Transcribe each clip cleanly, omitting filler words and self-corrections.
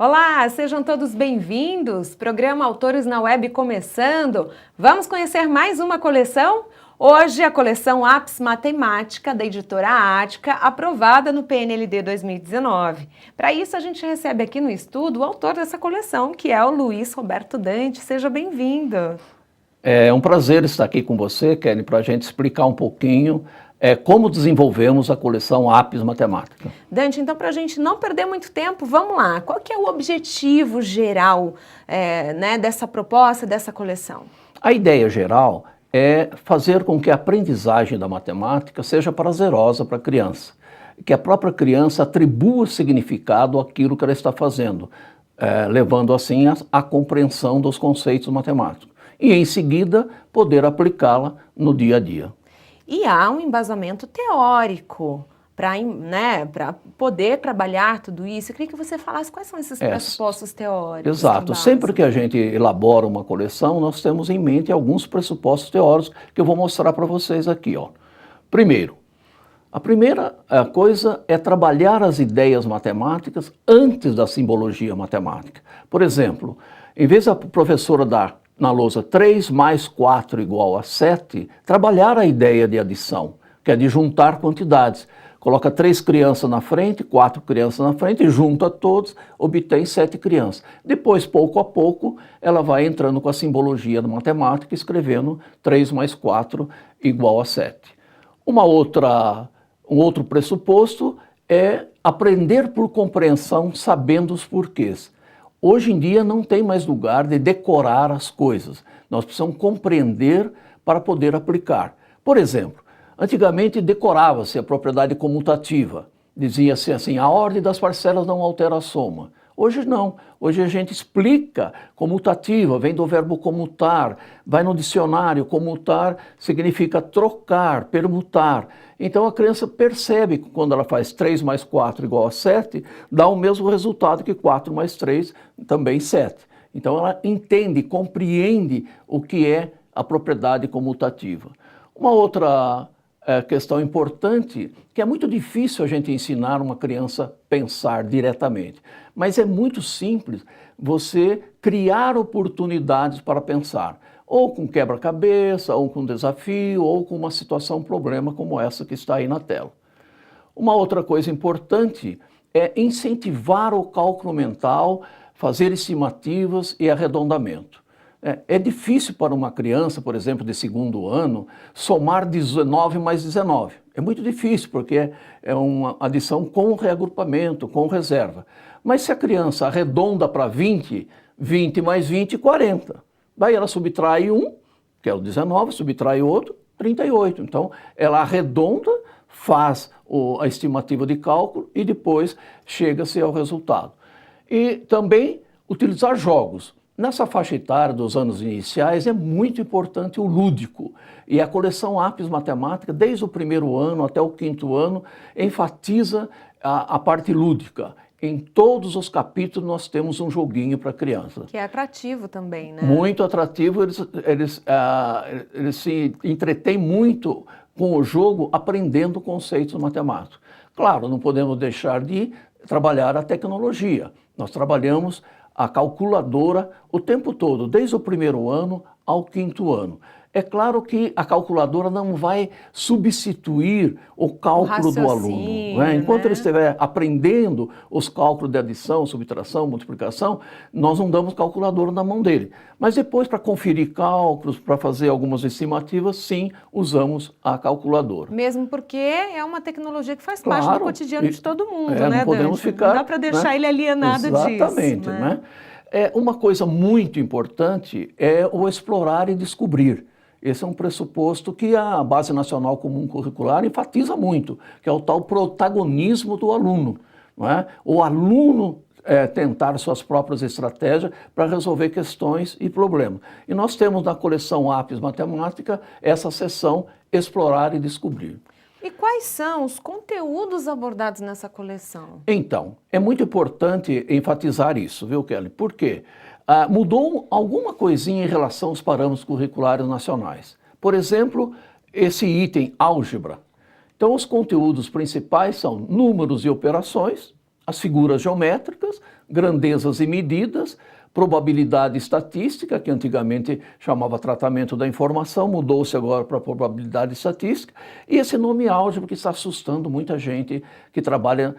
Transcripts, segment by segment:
Olá, sejam todos bem-vindos. Programa Autores na Web começando. Vamos conhecer mais uma coleção? Hoje a coleção Apps Matemática, da editora Ática, aprovada no PNLD 2019. Para isso a gente recebe aqui no estúdio o autor dessa coleção, que é o Luiz Roberto Dante. Seja bem-vindo. É um prazer estar aqui com você, Kelly, para a gente explicar um pouquinho como desenvolvemos a coleção Apps Matemática. Dante, então para a gente não perder muito tempo, vamos lá. Qual que é o objetivo geral dessa proposta, dessa coleção? A ideia geral é fazer com que a aprendizagem da matemática seja prazerosa para a criança, que a própria criança atribua significado àquilo que ela está fazendo, levando assim à compreensão dos conceitos matemáticos e em seguida poder aplicá-la no dia a dia. E há um embasamento teórico para poder trabalhar tudo isso. Eu queria que você falasse quais são esses pressupostos teóricos. Exato. Sempre que a gente elabora uma coleção, nós temos em mente alguns pressupostos teóricos que eu vou mostrar para vocês aqui. Primeiro, a primeira coisa é trabalhar as ideias matemáticas antes da simbologia matemática. Por exemplo, em vez da professora dar na lousa 3 mais 4 igual a 7, trabalhar a ideia de adição, que é de juntar quantidades. Coloca 3 crianças na frente, 4 crianças na frente, junta todos, obtém 7 crianças. Depois, pouco a pouco, ela vai entrando com a simbologia da matemática, escrevendo 3 mais 4 igual a 7. Um outro pressuposto é aprender por compreensão, sabendo os porquês. Hoje em dia não tem mais lugar de decorar as coisas. Nós precisamos compreender para poder aplicar. Por exemplo, antigamente decorava-se a propriedade comutativa. Dizia-se assim, a ordem das parcelas não altera a soma. Hoje não. Hoje a gente explica comutativa, vem do verbo comutar, vai no dicionário, comutar significa trocar, permutar. Então a criança percebe que quando ela faz 3 mais 4 igual a 7, dá o mesmo resultado que 4 mais 3, também 7. Então ela entende, compreende o que é a propriedade comutativa. Uma outra questão importante, que é muito difícil a gente ensinar uma criança a pensar diretamente, mas é muito simples você criar oportunidades para pensar, ou com quebra-cabeça, ou com desafio, ou com uma situação, problema como essa que está aí na tela. Uma outra coisa importante é incentivar o cálculo mental, fazer estimativas e arredondamento. É difícil para uma criança, por exemplo, de segundo ano, somar 19 mais 19. É muito difícil, porque é uma adição com reagrupamento, com reserva. Mas se a criança arredonda para 20, 20 mais 20, 40. Daí ela subtrai um, que é o 19, subtrai outro, 38. Então, ela arredonda, faz a estimativa de cálculo e depois chega-se ao resultado. E também utilizar jogos. Nessa faixa etária dos anos iniciais é muito importante o lúdico. E a coleção Apps Matemática, desde o primeiro ano até o 5º ano, enfatiza a parte lúdica. Em todos os capítulos nós temos um joguinho para criança. Que é atrativo também, né? Muito atrativo, eles se entretêm muito com o jogo aprendendo conceitos matemáticos. Claro, não podemos deixar de trabalhar a tecnologia. Nós trabalhamos a calculadora o tempo todo, desde o primeiro ano ao 5º ano. É claro que a calculadora não vai substituir o cálculo do aluno. Enquanto ele estiver aprendendo os cálculos de adição, subtração, multiplicação, nós não damos calculadora na mão dele. Mas depois, para conferir cálculos, para fazer algumas estimativas, sim, usamos a calculadora. Mesmo porque é uma tecnologia que faz parte do cotidiano de todo mundo, né, não podemos Dante? ficar, não dá para deixar ele alienado disso. Exatamente. Uma coisa muito importante é o explorar e descobrir. Esse é um pressuposto que a Base Nacional Comum Curricular enfatiza muito, que é o tal protagonismo do aluno. O aluno tentar suas próprias estratégias para resolver questões e problemas. E nós temos na coleção Apps Matemática essa seção Explorar e Descobrir. E quais são os conteúdos abordados nessa coleção? Então, é muito importante enfatizar isso, viu, Kelly? Por quê? Mudou alguma coisinha em relação aos parâmetros curriculares nacionais. Por exemplo, esse item álgebra. Então, os conteúdos principais são números e operações, as figuras geométricas, grandezas e medidas, probabilidade estatística, que antigamente chamava tratamento da informação, mudou-se agora para probabilidade estatística, e esse nome álgebra que está assustando muita gente que trabalha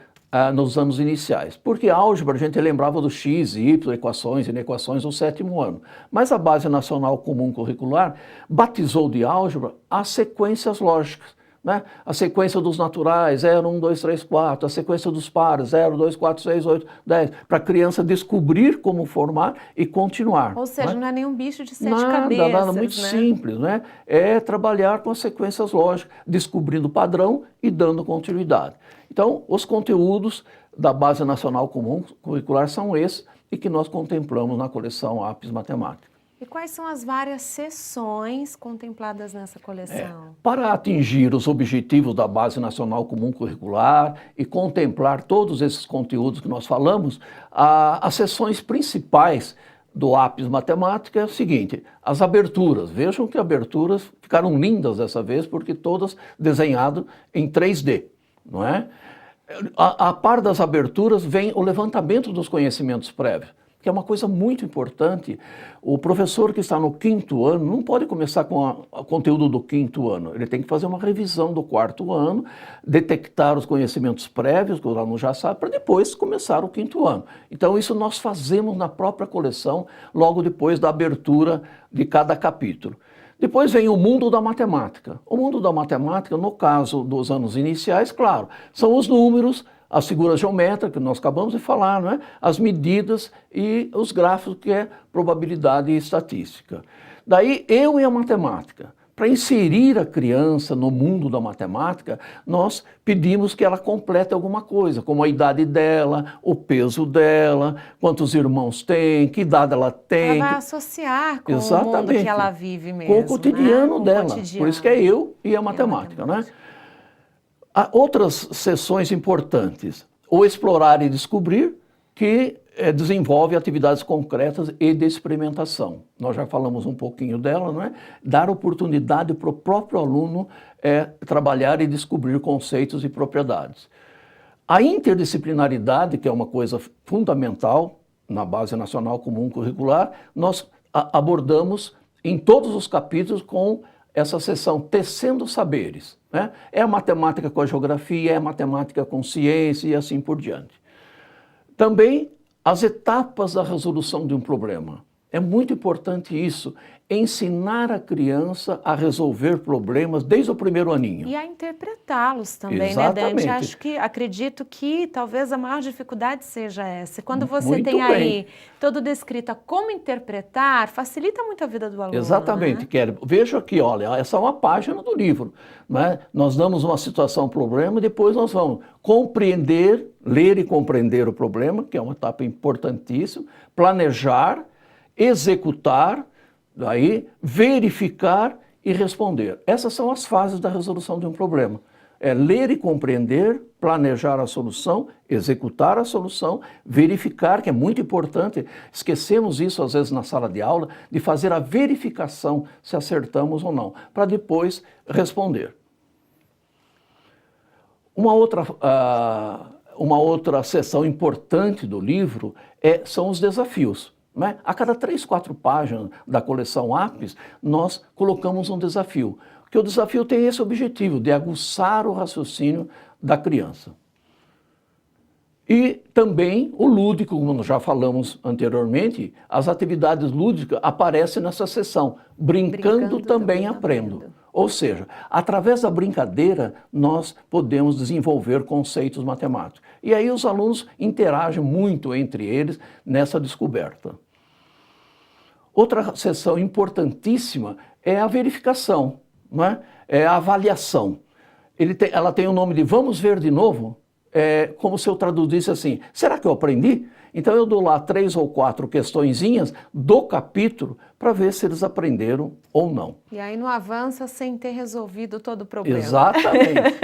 nos anos iniciais. Porque álgebra a gente lembrava do x, y, equações e inequações no 7º ano. Mas a Base Nacional Comum Curricular batizou de álgebra as sequências lógicas. Né? A sequência dos naturais, 0, 1, 2, 3, 4, a sequência dos pares, 0, 2, 4, 6, 8, 10, para a criança descobrir como formar e continuar. Ou seja, não é nenhum bicho de 7 nada, cabeças. Nada, muito simples, né? É trabalhar com as sequências lógicas, descobrindo o padrão e dando continuidade. Então, os conteúdos da Base Nacional Comum Curricular são esses e que nós contemplamos na coleção APS Matemática. E quais são as várias seções contempladas nessa coleção? Para atingir os objetivos da Base Nacional Comum Curricular e contemplar todos esses conteúdos que nós falamos, as seções principais do APS Matemática é o seguinte: as aberturas. Vejam que aberturas ficaram lindas dessa vez, porque todas desenhadas em 3D, não é? A par das aberturas vem o levantamento dos conhecimentos prévios, que é uma coisa muito importante. O professor que está no 5º ano não pode começar com o conteúdo do 5º ano. Ele tem que fazer uma revisão do 4º ano, detectar os conhecimentos prévios, que o aluno já sabe, para depois começar o 5º ano. Então isso nós fazemos na própria coleção, logo depois da abertura de cada capítulo. Depois vem o mundo da matemática. O mundo da matemática, no caso dos anos iniciais, claro, são os números, as figuras geométricas que nós acabamos de falar, não é? As medidas e os gráficos, que é probabilidade e estatística. Daí, eu e a matemática. Para inserir a criança no mundo da matemática, nós pedimos que ela complete alguma coisa, como a idade dela, o peso dela, quantos irmãos tem, que idade ela tem. Ela vai associar com o mundo que ela vive mesmo. Com o cotidiano, né? dela. Por isso que é eu e a matemática, né? Há outras seções importantes: o explorar e descobrir, que desenvolve atividades concretas e de experimentação. Nós já falamos um pouquinho dela, não é? Dar oportunidade para o próprio aluno trabalhar e descobrir conceitos e propriedades. A interdisciplinaridade, que é uma coisa fundamental na Base Nacional Comum Curricular, nós abordamos em todos os capítulos com essa seção Tecendo Saberes, né? É a matemática com a geografia, é a matemática com ciência e assim por diante. Também as etapas da resolução de um problema. É muito importante isso, ensinar a criança a resolver problemas desde o 1º aninho. E a interpretá-los também, Exatamente. né, Dante? Acredito que talvez a maior dificuldade seja essa. Quando você Muito tem bem. aí todo descrito a como interpretar, facilita muito a vida do aluno. Exatamente, né? Kelly. Veja aqui, olha, essa é uma página do livro, né? Nós damos uma situação, problema, e depois nós vamos compreender, ler e compreender o problema, que é uma etapa importantíssima, planejar, executar, daí verificar e responder. Essas são as fases da resolução de um problema. É ler e compreender, planejar a solução, executar a solução, verificar, que é muito importante. Esquecemos isso às vezes na sala de aula, de fazer a verificação se acertamos ou não, para depois responder. Uma outra seção importante do livro são os desafios. Né? A cada 3, 4 páginas da coleção APS, nós colocamos um desafio. Porque o desafio tem esse objetivo, de aguçar o raciocínio da criança. E também o lúdico, como nós já falamos anteriormente, as atividades lúdicas aparecem nessa seção. Brincando também aprendo. Ou seja, através da brincadeira, nós podemos desenvolver conceitos matemáticos. E aí os alunos interagem muito entre eles nessa descoberta. Outra seção importantíssima é a verificação, não é? É a avaliação. Ela tem o nome de Vamos Ver de Novo, como se eu traduzisse assim: será que eu aprendi? Então eu dou lá 3 ou 4 questõezinhas do capítulo para ver se eles aprenderam ou não. E aí não avança sem ter resolvido todo o problema. Exatamente.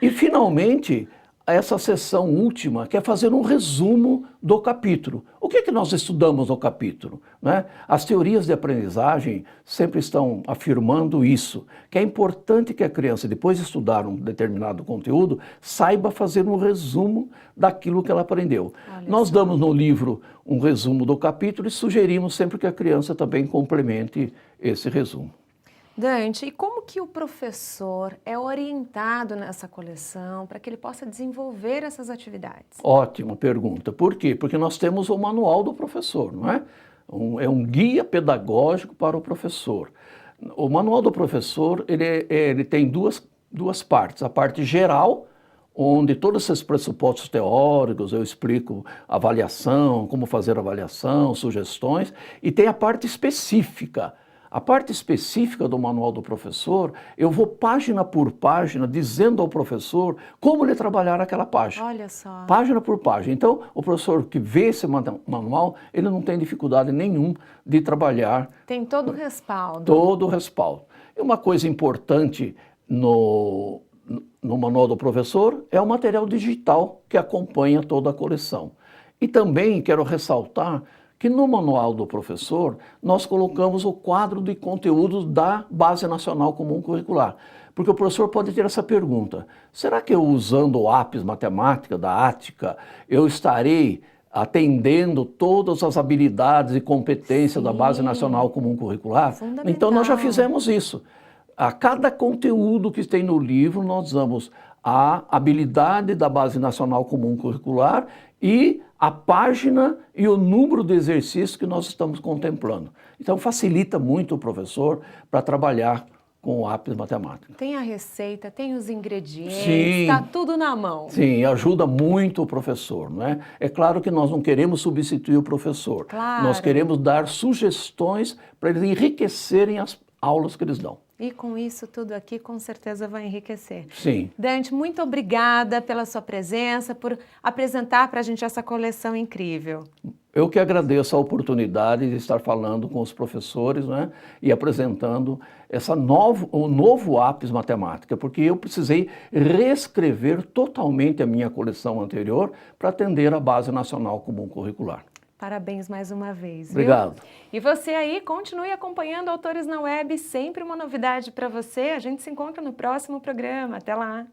E finalmente, essa sessão última, que é fazer um resumo do capítulo. O que é que nós estudamos no capítulo, né? As teorias de aprendizagem sempre estão afirmando isso, que é importante que a criança, depois de estudar um determinado conteúdo, saiba fazer um resumo daquilo que ela aprendeu. Nós damos no livro um resumo do capítulo e sugerimos sempre que a criança também complemente esse resumo. Dante, e como que o professor é orientado nessa coleção para que ele possa desenvolver essas atividades? Ótima pergunta. Por quê? Porque nós temos o manual do professor, não é? É um guia pedagógico para o professor. O manual do professor, ele tem duas partes. A parte geral, onde todos esses pressupostos teóricos, eu explico avaliação, como fazer avaliação, sugestões, e tem a parte específica. A parte específica do manual do professor, eu vou página por página dizendo ao professor como ele trabalhar aquela página. Olha só. Página por página. Então, o professor que vê esse manual, ele não tem dificuldade nenhuma de trabalhar. Tem todo o respaldo. Todo o respaldo. E uma coisa importante no manual do professor é o material digital que acompanha toda a coleção. E também quero ressaltar que no manual do professor nós colocamos o quadro de conteúdos da Base Nacional Comum Curricular. Porque o professor pode ter essa pergunta: será que eu usando o APS Matemática, da Ática, eu estarei atendendo todas as habilidades e competências da Base Nacional Comum Curricular? Então nós já fizemos isso. A cada conteúdo que tem no livro nós damos a habilidade da Base Nacional Comum Curricular e a página e o número de exercícios que nós estamos contemplando. Então facilita muito o professor para trabalhar com o APS Matemática. Tem a receita, tem os ingredientes, Sim, está tudo na mão. Sim, ajuda muito o professor, não é? É claro que nós não queremos substituir o professor. Claro. Nós queremos dar sugestões para eles enriquecerem as aulas que eles dão. E com isso tudo aqui, com certeza vai enriquecer. Sim. Dante, muito obrigada pela sua presença, por apresentar para a gente essa coleção incrível. Eu que agradeço a oportunidade de estar falando com os professores, né, e apresentando o novo APS Matemática, porque eu precisei reescrever totalmente a minha coleção anterior para atender a Base Nacional Comum Curricular. Parabéns mais uma vez. Obrigado. Viu? E você aí, continue acompanhando Autores na Web, sempre uma novidade para você. A gente se encontra no próximo programa. Até lá!